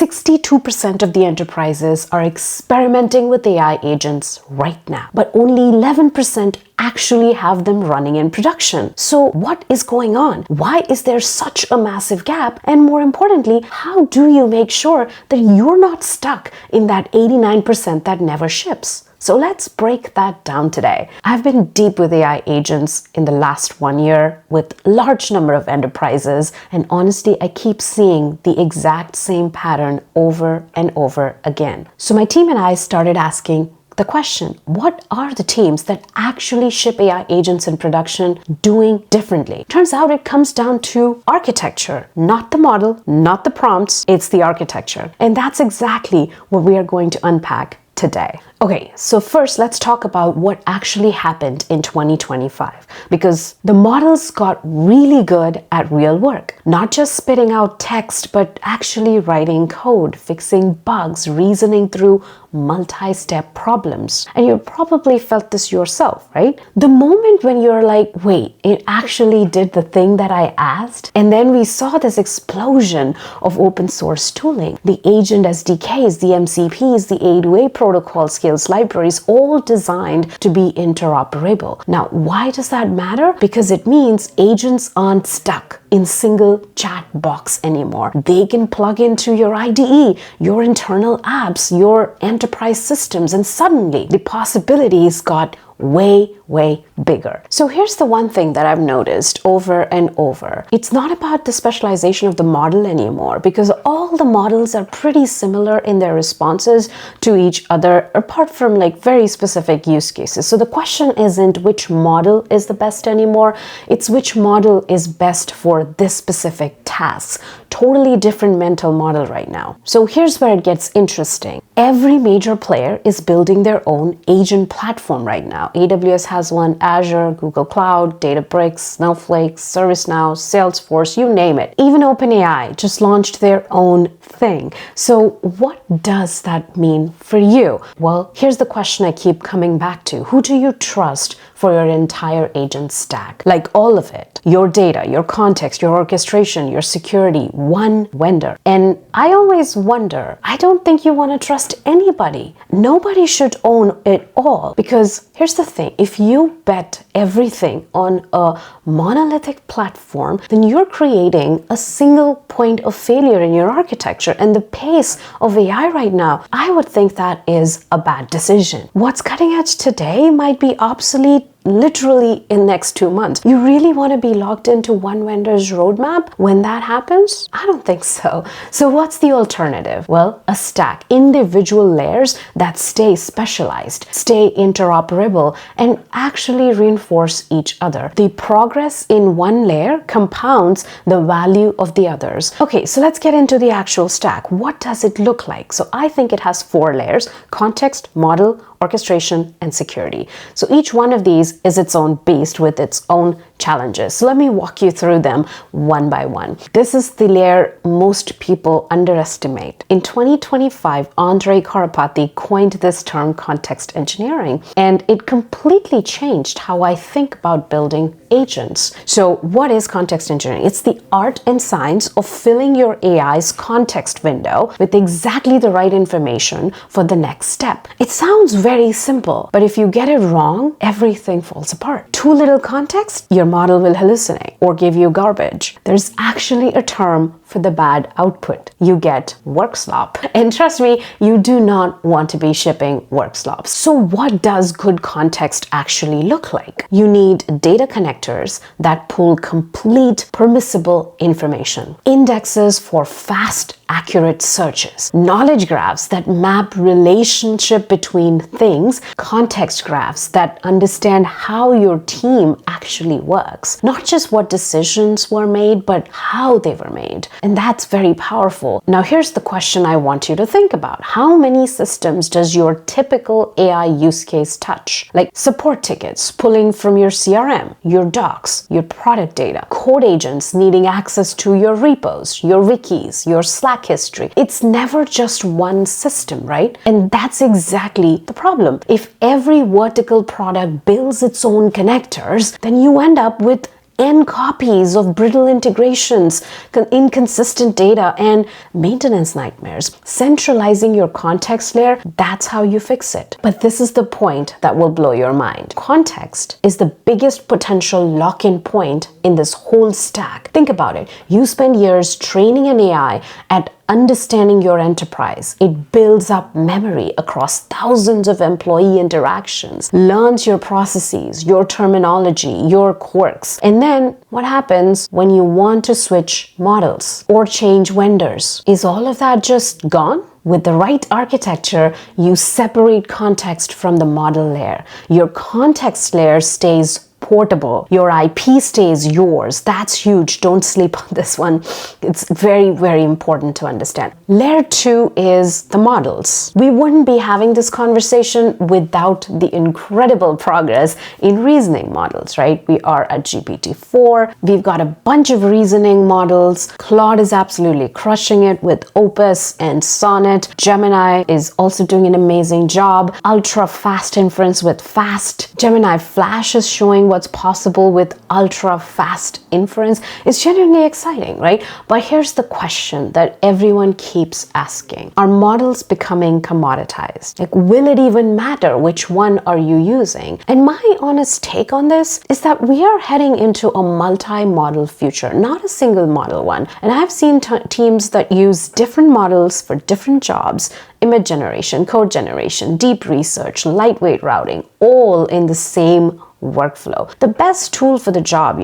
62% of the enterprises are experimenting with AI agents right now, but only 11% actually have them running in production. So what is going on? Why is there such a massive gap? And more importantly, how do you make sure that you're not stuck in that 89% that never ships? So let's break that down today. I've been deep with AI agents in the last 1 year with a large number of enterprises, and honestly, I keep seeing the exact same pattern over and over again. So my team and I started asking the question, what are the teams that actually ship AI agents in production doing differently? Turns out it comes down to architecture, not the model, not the prompts, it's the architecture. And that's exactly what we are going to unpack today. Okay, so first let's talk about what actually happened in 2025, because the models got really good at real work, not just spitting out text, but actually writing code, fixing bugs, reasoning through multi-step problems. And you probably felt this yourself, right? The moment when you're like, wait, it actually did the thing that I asked? And then we saw this explosion of open source tooling, the agent SDKs, the MCPs, the A2A protocol skills, libraries, all designed to be interoperable. Now, why does that matter? Because it means agents aren't stuck in single chat box anymore. They can plug into your IDE, your internal apps, your enterprise systems, and suddenly the possibilities got way bigger. So here's the one thing that I've noticed over and over. It's not about the specialization of the model anymore, because all the models are pretty similar in their responses to each other, apart from like very specific use cases. So the question isn't which model is the best anymore, it's which model is best for this specific task. Totally different mental model right now. So here's where it gets interesting. Every major player is building their own agent platform right now. AWS has one, Azure, Google Cloud, Databricks, Snowflake, ServiceNow, Salesforce, you name it. Even OpenAI just launched their own thing. So what does that mean for you? Well, here's the question I keep coming back to. Who do you trust for your entire agent stack? Like all of it. Your data, your context, your orchestration, your security, one vendor. And I always wonder, I don't think you want to trust anybody. Nobody should own it all, because here's the thing, if you bet everything on a monolithic platform, then you're creating a single point of failure in your architecture. And the pace of AI right now, I would think that is a bad decision. What's cutting edge today might be obsolete literally in next 2 months. You really want to be locked into one vendor's roadmap when that happens? I don't think so. So what's the alternative? Well, a stack, individual layers that stay specialized, stay interoperable, and actually reinforce each other. The progress in one layer compounds the value of the others. Okay, so let's get into the actual stack. What does it look like? So I think it has 4 layers: context, model, orchestration, and security. So each one of these is its own beast with its own challenges. So let me walk you through them one by one. This is the layer most people underestimate. In 2025, Andrei Karapathy coined this term context engineering, and it completely changed how I think about building agents. So what is context engineering? It's the art and science of filling your AI's context window with exactly the right information for the next step. It sounds very simple, but if you get it wrong, everything falls apart. Too little context, your model will hallucinate or give you garbage. There's actually a term for the bad output. You get work slop. And trust me, you do not want to be shipping work slops. So what does good context actually look like? You need data connectors that pull complete permissible information, indexes for fast, accurate searches, knowledge graphs that map relationship between things, context graphs that understand how your team actually works, not just what decisions were made, but how they were made. And that's very powerful. Now here's the question I want you to think about. How many systems does your typical AI use case touch? Like support tickets pulling from your CRM, your docs, your product data, code agents needing access to your repos, your wikis, your Slack history. It's never just one system, right? And that's exactly the problem. If every vertical product builds its own connectors, then you end up with N copies of brittle integrations, inconsistent data, and maintenance nightmares. Centralizing your context layer, that's how you fix it. But this is the point that will blow your mind. Context is the biggest potential lock-in point in this whole stack. Think about it. You spend years training an AI at understanding your enterprise. It builds up memory across thousands of employee interactions, learns your processes, your terminology, your quirks. And then what happens when you want to switch models or change vendors? Is all of that just gone? With the right architecture, you separate context from the model layer. Your context layer stays portable. Your IP stays yours. That's huge. Don't sleep on this one. It's very, very important to understand. Layer 2 is the models. We wouldn't be having this conversation without the incredible progress in reasoning models, right? We are at GPT-4. We've got a bunch of reasoning models. Claude is absolutely crushing it with Opus and Sonnet. Gemini is also doing an amazing job. Ultra fast inference with Fast. Gemini Flash is showing what's possible with ultra fast inference. It's genuinely exciting, right? But here's the question that everyone keeps asking. Are models becoming commoditized? Like, will it even matter which one are you using? And my honest take on this is that we are heading into a multi-model future, not a single model one. And I've seen teams that use different models for different jobs: image generation, code generation, deep research, lightweight routing, all in the same workflow. The best tool for the job,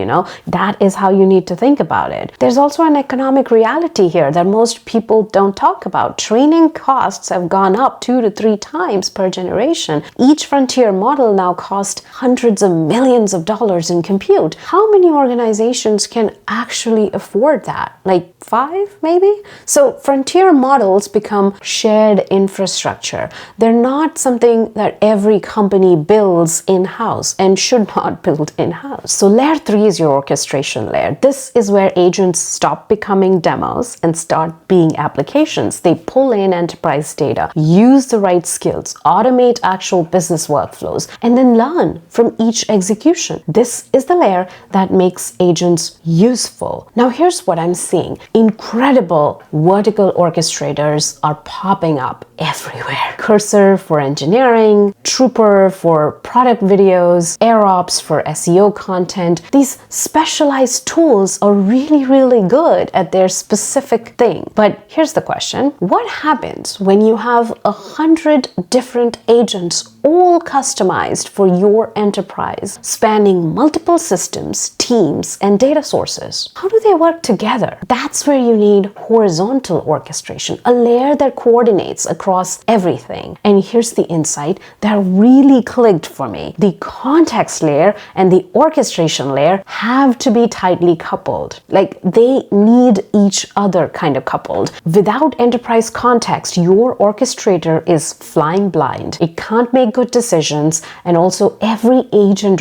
that is how you need to think about it. There's also an economic reality here that most people don't talk about. Training costs have gone up 2 to 3 times per generation. Each frontier model now costs hundreds of millions of dollars in compute. How many organizations can actually afford that? Like 5, maybe? So frontier models become shared infrastructure. They're not something that every company builds in-house and should not build in-house. So layer 3 is your orchestration layer. This is where agents stop becoming demos and start being applications. They pull in enterprise data, use the right skills, automate actual business workflows, and then learn from each execution. This is the layer that makes agents useful. Now here's what I'm seeing. Incredible vertical orchestrators are popping up everywhere. Cursor for engineering, Trooper for product videos, AirOps for SEO content. These specialized tools are really, really good at their specific thing. But here's the question. What happens when you have 100 different agents all customized for your enterprise, spanning multiple systems, teams, and data sources? How do they work together? That's where you need horizontal orchestration, a layer that coordinates across everything. And here's the insight that really clicked for me. The context layer and the orchestration layer have to be tightly coupled. Like, they need each other kind of coupled. Without enterprise context, your orchestrator is flying blind. It can't make good decisions, and also every agent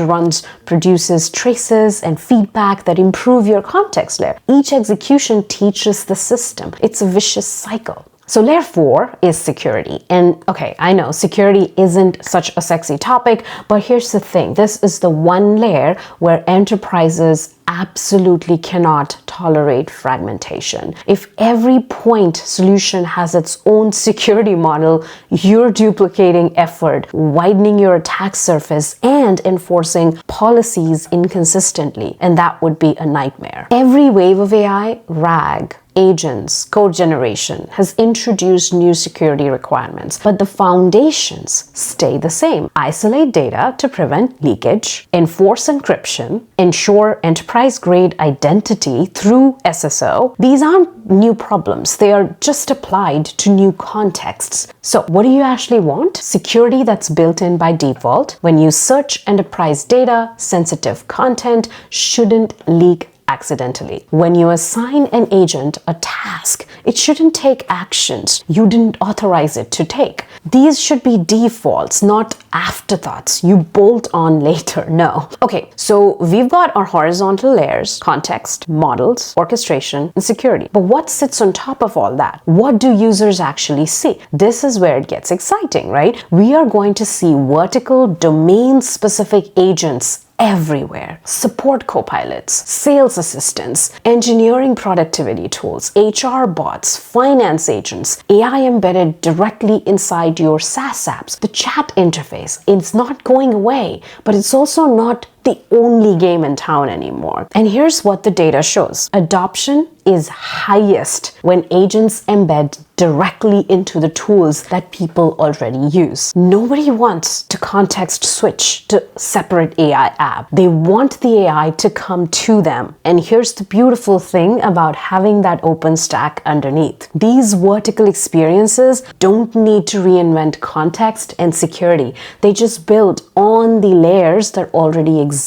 produces traces and feedback that improve your context layer. Each execution teaches the system. It's a vicious cycle. So layer 4 is security. And okay, I know security isn't such a sexy topic, but here's the thing. This is the one layer where enterprises absolutely cannot tolerate fragmentation. If every point solution has its own security model, you're duplicating effort, widening your attack surface, and enforcing policies inconsistently. And that would be a nightmare. Every wave of AI, RAG, agents, code generation has introduced new security requirements, but the foundations stay the same. Isolate data to prevent leakage, enforce encryption, ensure enterprise-grade identity through SSO. These aren't new problems. They are just applied to new contexts. So what do you actually want? Security that's built in by default. When you search enterprise data, sensitive content shouldn't leak accidentally. When you assign an agent a task, it shouldn't take actions you didn't authorize it to take. These should be defaults, not afterthoughts you bolt on later. No. Okay, so we've got our horizontal layers: context, models, orchestration, and security. But what sits on top of all that? What do users actually see? This is where it gets exciting, right? We are going to see vertical, domain-specific agents everywhere. Support copilots, sales assistants, engineering productivity tools, HR bots, finance agents, AI embedded directly inside your SaaS apps. The chat interface, it's not going away, but it's also not the only game in town anymore. And here's what the data shows. Adoption is highest when agents embed directly into the tools that people already use. Nobody wants to context switch to separate AI app. They want the AI to come to them. And here's the beautiful thing about having that open stack underneath. These vertical experiences don't need to reinvent context and security. They just build on the layers that already exist.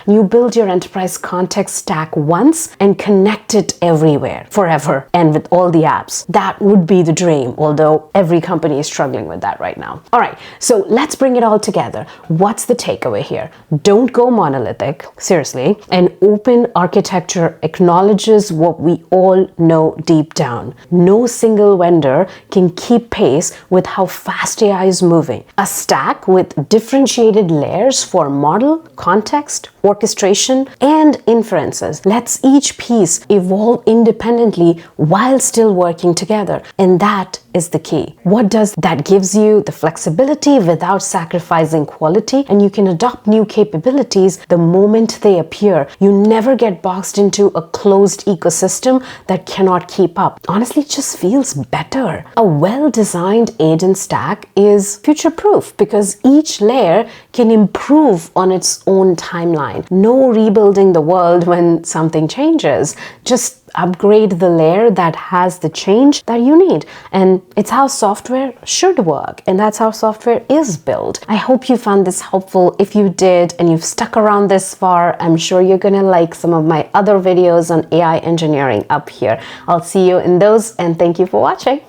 You build your enterprise context stack once and connect it everywhere, forever, and with all the apps. That would be the dream, although every company is struggling with that right now. All right, so let's bring it all together. What's the takeaway here? Don't go monolithic, seriously. An open architecture acknowledges what we all know deep down. No single vendor can keep pace with how fast AI is moving. A stack with differentiated layers for model, context, orchestration, and inferences lets each piece evolve independently while still working together. And that is the key. What does that? Gives you the flexibility without sacrificing quality, and you can adopt new capabilities the moment they appear. You never get boxed into a closed ecosystem that cannot keep up. Honestly, it just feels better. A well-designed agent stack is future-proof because each layer can improve on its own timeline. No rebuilding the world when something changes. Just upgrade the layer that has the change that you need. And it's how software should work. And that's how software is built. I hope you found this helpful. If you did and you've stuck around this far, I'm sure you're gonna like some of my other videos on AI engineering up here. I'll see you in those, and thank you for watching.